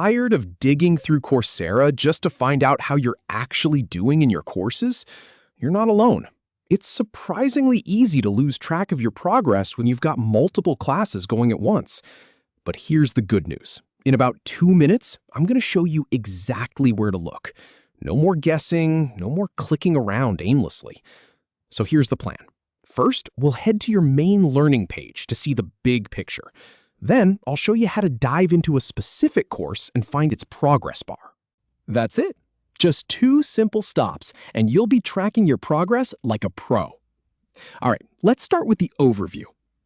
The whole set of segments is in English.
Tired of digging through Coursera just to find out how you're actually doing in your courses? You're not alone. It's surprisingly easy to lose track of your progress when you've got multiple classes going at once. But here's the good news. In about 2 minutes, I'm going to show you exactly where to look. No more guessing, no more clicking around aimlessly. So here's the plan. First, we'll head to your main learning page to see the big picture. Then, I'll show you how to dive into a specific course and find its progress bar. That's it. Just 2 simple stops, and you'll be tracking your progress like a pro. All right, let's start with the overview.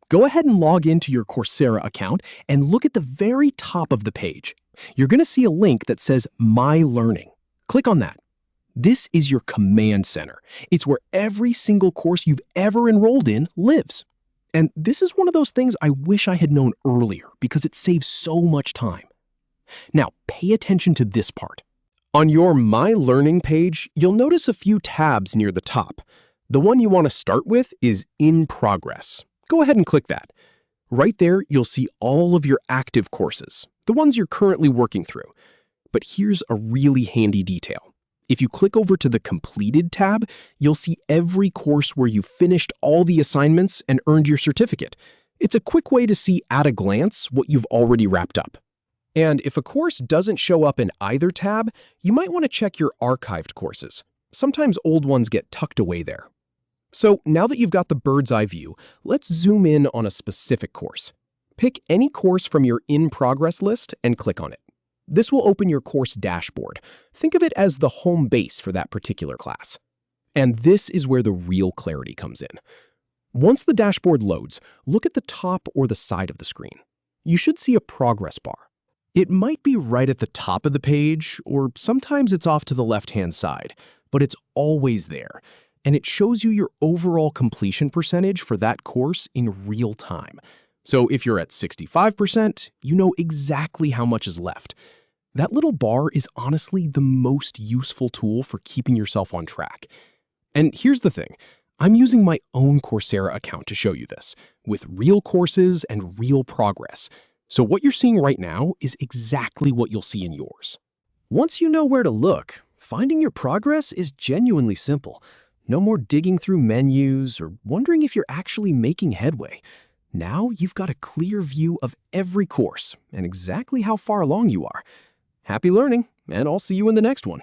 Go ahead and log into your Coursera account and look at the very top of the page. You're going to see a link that says My Learning. Click on that. This is your command center. It's where every single course you've ever enrolled in lives. And this is one of those things I wish I had known earlier because it saves so much time. Now, pay attention to this part. On your My Learning page, you'll notice a few tabs near the top. The one you want to start with is In Progress. Go ahead and click that. Right there, you'll see all of your active courses, the ones you're currently working through. But here's a really handy detail. If you click over to the Completed tab, you'll see every course where you finished all the assignments and earned your certificate. It's a quick way to see at a glance what you've already wrapped up. And if a course doesn't show up in either tab, you might want to check your archived courses. Sometimes old ones get tucked away there. So now that you've got the bird's eye view, let's zoom in on a specific course. Pick any course from your In Progress list and click on it. This will open your course dashboard. Think of it as the home base for that particular class. And this is where the real clarity comes in. Once the dashboard loads, look at the top or the side of the screen. You should see a progress bar. It might be right at the top of the page, or sometimes it's off to the left-hand side, but it's always there, and it shows you your overall completion percentage for that course in real time. So if you're at 65%, you know exactly how much is left. That little bar is honestly the most useful tool for keeping yourself on track. And here's the thing. I'm using my own Coursera account to show you this, with real courses and real progress. So what you're seeing right now is exactly what you'll see in yours. Once you know where to look, finding your progress is genuinely simple. No more digging through menus or wondering if you're actually making headway. Now you've got a clear view of every course and exactly how far along you are. Happy learning, and I'll see you in the next one.